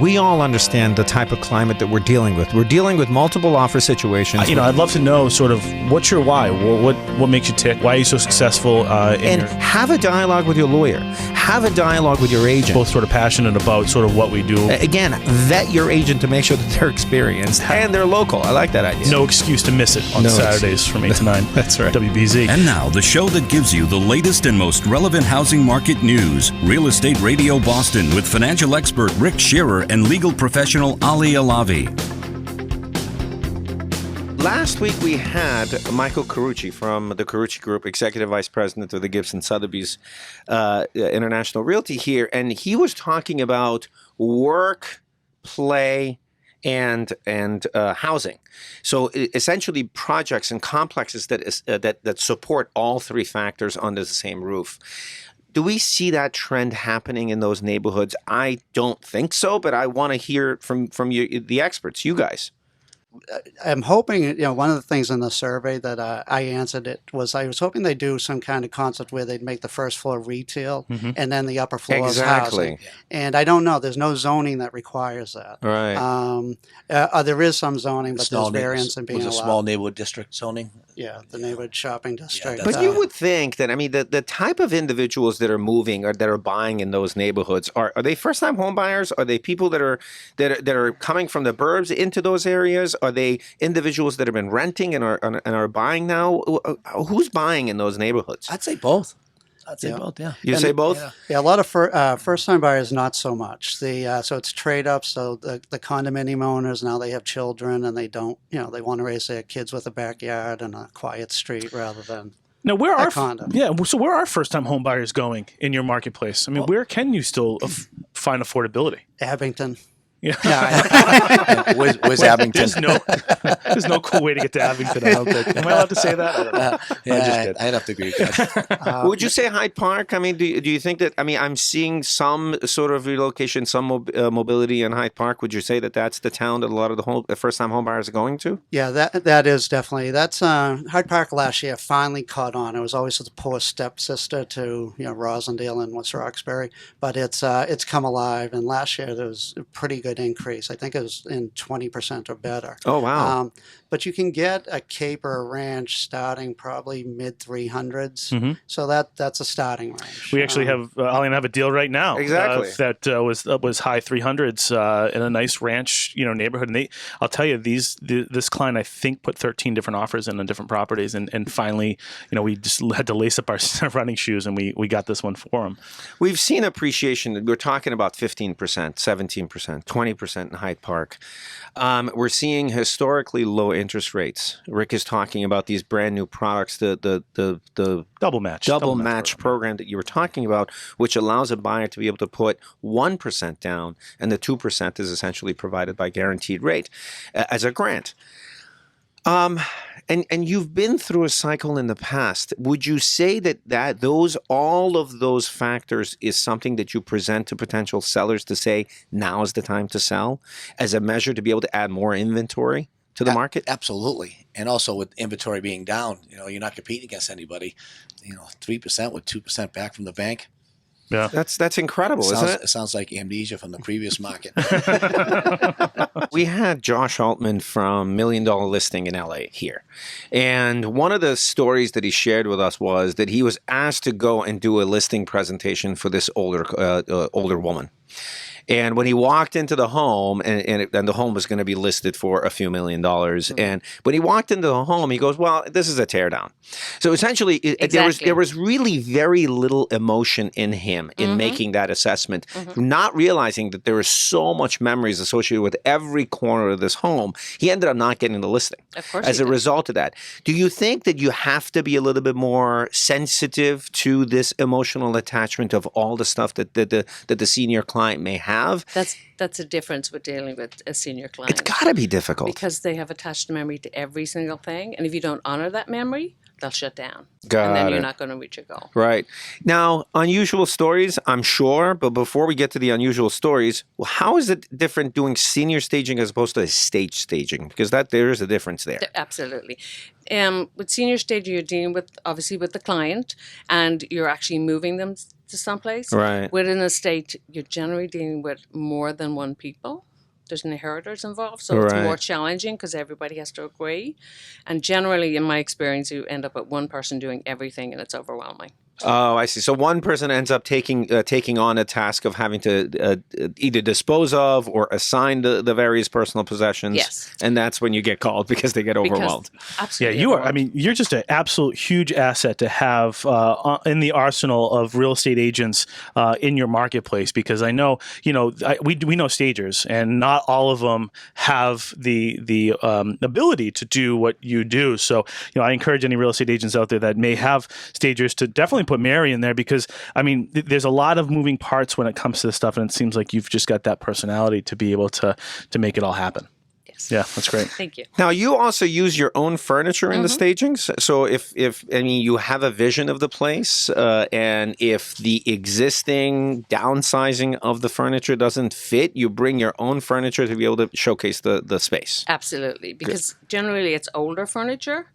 We all understand the type of climate that we're dealing with. We're dealing with multiple offer situations. I'd love to know sort of what's your why? What makes you tick? Why are you so successful? Have a dialogue with your lawyer. Have a dialogue with your agent. Both sort of passionate about sort of what we do. Again, vet your agent to make sure that they're experienced and they're local. I like that idea. No excuse to miss it on Saturdays from 8 to 9. That's right. WBZ. And now, the show that gives you the latest and most relevant housing market news. Real Estate Radio Boston with financial expert Rick Shearer and legal professional Ali Alavi. Last week we had Michael Carucci from the Carucci Group, Executive Vice President of the Gibson Sotheby's International Realty here, and he was talking about work, play, and housing. So essentially projects and complexes that support all three factors under the same roof. Do we see that trend happening in those neighborhoods? I don't think so, but I want to hear from you, the experts, you guys. I'm hoping, one of the things in the survey that I answered it was I was hoping they'd do some kind of concept where they'd make the first floor retail and then the upper floor is housing. And I don't know. There's no zoning that requires that. Right. There is some zoning, but there's variance in being allowed. Was a small neighborhood district zoning? Yeah, the neighborhood shopping district. But you would think that, the type of individuals that are moving or that are buying in those neighborhoods, are they first-time home buyers? Are they people that are coming from the burbs into those areas? Are they individuals that have been renting and are buying now? Who's buying in those neighborhoods? I'd say both. Yeah. You say both? Yeah, a lot of first-time buyers, not so much. So it's trade-ups. So the condominium owners, now they have children and they don't, they want to raise their kids with a backyard and a quiet street rather than now, where a condo. So where are first-time home buyers going in your marketplace? Where can you still find affordability? Abington. Yeah. Where's Abington? There's no cool way to get to Abington, I don't think. Am I allowed to say that? I don't know. I'd have to agree with that. Would you say Hyde Park? Do you think that, I'm seeing some sort of relocation, some mobility in Hyde Park. Would you say that that's the town that a lot of the first-time home buyers are going to? Yeah, that is definitely. That's Hyde Park last year finally caught on. It was always the poor stepsister to, Rosendale and West Roxbury, but it's come alive. And last year there was a pretty good increase. I think it was in 20% or better. Oh, wow. But you can get a cape or a ranch starting probably mid 300s. So that's a starting range. We actually have a deal right now. Exactly. That was high 300s in a nice ranch, neighborhood. And I'll tell you, this client, I think, put 13 different offers in on different properties, and finally, we just had to lace up our running shoes, and we got this one for him. We've seen appreciation. We're talking about 15%, 17%, 20% in Hyde Park. We're seeing historically low interest rates. Rick is talking about these brand new products, the double match program that you were talking about, which allows a buyer to be able to put 1% down, and the 2% is essentially provided by guaranteed rate as a grant. And you've been through a cycle in the past. Would you say that all of those factors is something that you present to potential sellers to say now is the time to sell, as a measure to be able to add more inventory to the market? Absolutely. And also with inventory being down, you're not competing against anybody. 3% with 2% back from the bank. Yeah, that's incredible, isn't it? It sounds like amnesia from the previous market. We had Josh Altman from $1 Million Listing in LA here. And one of the stories that he shared with us was that he was asked to go and do a listing presentation for this older woman. And when he walked into the home, and the home was going to be listed for a few $1 million, and when he walked into the home, he goes, "Well, this is a teardown." So essentially, there was really very little emotion in him in making that assessment, not realizing that there was so much memories associated with every corner of this home. He ended up not getting the listing as a result of that. Do you think that you have to be a little bit more sensitive to this emotional attachment of all the stuff that the senior client may have? That's a difference with dealing with a senior client. It's got to be difficult. Because they have attached a memory to every single thing. And if you don't honor that memory, they'll shut down. And then you're not going to reach your goal. Right. Now, unusual stories, I'm sure. But before we get to the unusual stories, how is it different doing senior staging as opposed to estate staging? Because there is a difference there. Absolutely. With senior staging, you're dealing with the client, and you're actually moving them to someplace. Right. With an estate, you're generally dealing with more than one people. There's inheritors involved, so it's more Right. challenging because everybody has to agree. And generally, in my experience, you end up with one person doing everything, and it's overwhelming. Oh, I see. So one person ends up taking on a task of having to either dispose of or assign the various personal possessions. Yes. And that's when you get called because they get overwhelmed. Yeah, Absolutely. you are. I overwhelmed. mean, you're just an absolute huge asset to have in the arsenal of real estate agents in your marketplace. Because I know, we know stagers, and not all of them have the ability to do what you do. So, I encourage any real estate agents out there that may have stagers to definitely put Mary in there, because I mean, there's a lot of moving parts when it comes to this stuff, and it seems like you've just got that personality to be able to make it all happen. Yes. Yeah, that's great. Thank you. Now, you also use your own furniture in the stagings. So if you have a vision of the place, and if the existing downsizing of the furniture doesn't fit, you bring your own furniture to be able to showcase the space. Absolutely, because generally it's older furniture,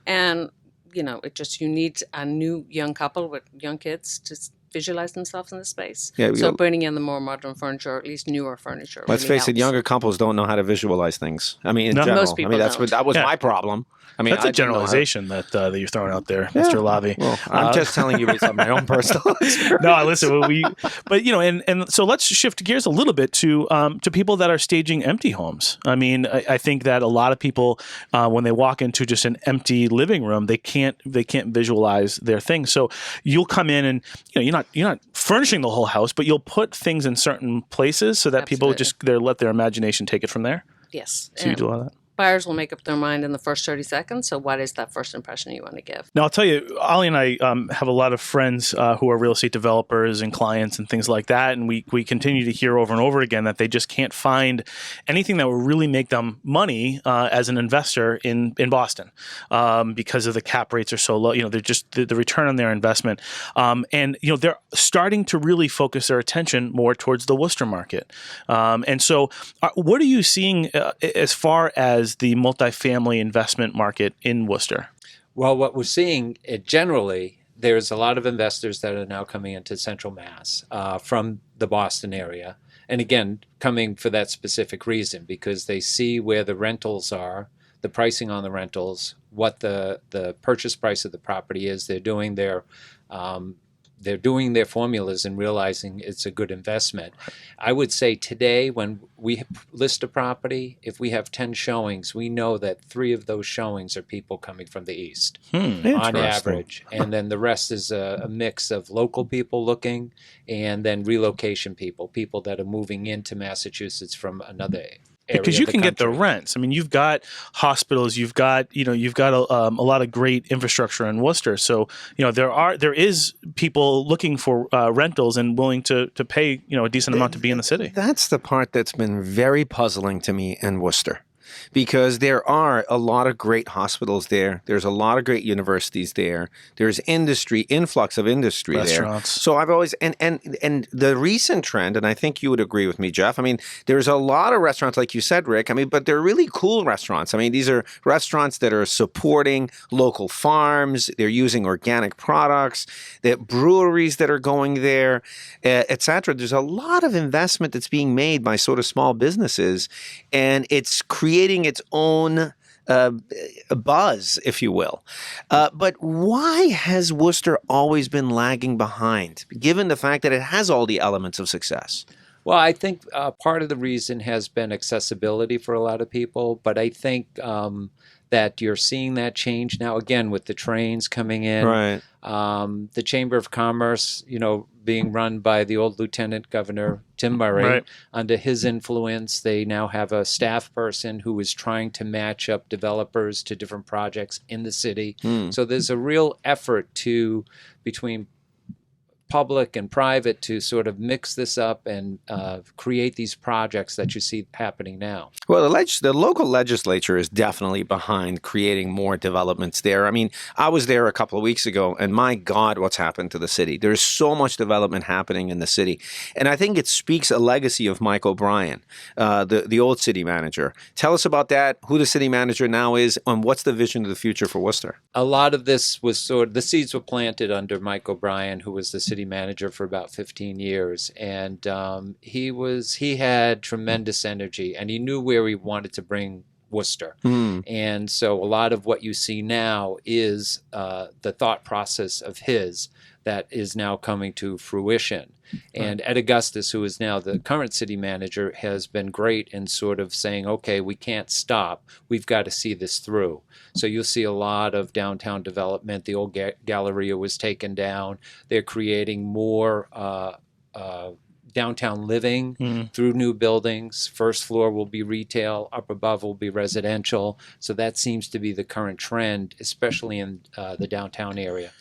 and you need a new young couple with young kids to visualize themselves in the space. Yeah, so bringing in the more modern furniture, or at least newer furniture. Let's really face it, helps. younger couples don't know how to visualize things. I mean, in No. general. Most people that was Yeah. my problem. I mean, That's I a didn't know how- generalization that you're throwing out there, Mr. Lavi. Well, I'm just telling you based on my own personal experience. No, listen, and so let's shift gears a little bit to people that are staging empty homes. I mean, I think that a lot of people, when they walk into just an empty living room, they can't visualize their things. So you'll come in and you're not furnishing the whole house, but you'll put things in certain places so that people Absolutely. let their imagination take it from there. Yes. So you do all that. Buyers will make up their mind in the first 30 seconds. So what is that first impression you want to give? Now, I'll tell you, Ollie and I have a lot of friends who are real estate developers and clients and things like that. And we continue to hear over and over again that they just can't find anything that will really make them money as an investor in Boston because of the cap rates are so low. They're just the return on their investment. And they're starting to really focus their attention more towards the Worcester market. And so what are you seeing as far as the multifamily investment market in Worcester? Well, what we're seeing generally, there's a lot of investors that are now coming into Central Mass from the Boston area. And again, coming for that specific reason, because they see where the rentals are, the pricing on the rentals, what the purchase price of the property is. They're doing their formulas and realizing it's a good investment. I would say today, when we list a property, if we have 10 showings, we know that 3 of those showings are people coming from the east on average. And then the rest is a mix of local people looking and then relocation people that are moving into Massachusetts from another area. Because you of the can get the country. rents. I mean, you've got hospitals, you've got a lot of great infrastructure in Worcester. So there is people looking for rentals and willing to pay a decent amount to be in the city. That's the part that's been very puzzling to me in Worcester. Because there are a lot of great hospitals there. There's a lot of great universities there. There's influx of industry Restaurants. there. So I've always, and the recent trend, and I think you would agree with me, Jeff, I mean, there's a lot of restaurants, like you said, Rick, I mean, but they're really cool restaurants. I mean, these are restaurants that are supporting local farms. They're using organic products. There are breweries that are going there, et cetera. There's a lot of investment that's being made by sort of small businesses, and it's creating its own buzz, if you will. But why has Worcester always been lagging behind, given the fact that it has all the elements of success? Well, I think part of the reason has been accessibility for a lot of people, but I think that you're seeing that change now, again, with the trains coming in. Right. The Chamber of Commerce, being run by the old Lieutenant Governor Tim Murray. Right. Under his influence, they now have a staff person who is trying to match up developers to different projects in the city. So there's a real effort between public and private to sort of mix this up and create these projects that you see happening now. Well, the local legislature is definitely behind creating more developments there. I mean, I was there a couple of weeks ago, and my God, what's happened to the city? There's so much development happening in the city. And I think it speaks a legacy of Mike O'Brien, the old city manager. Tell us about that, who the city manager now is, and what's the vision of the future for Worcester? A lot of this was the seeds were planted under Mike O'Brien, who was the city city manager for about 15 years, and he had tremendous energy, and he knew where he wanted to bring Worcester. And so a lot of what you see now is the thought process of his that is now coming to fruition. And Ed Augustus, who is now the current city manager, has been great in sort of saying, okay, we can't stop. We've got to see this through. So you'll see a lot of downtown development. The old Galleria was taken down. They're creating more downtown living through new buildings. First floor will be retail, up above will be residential. So that seems to be the current trend, especially in the downtown area.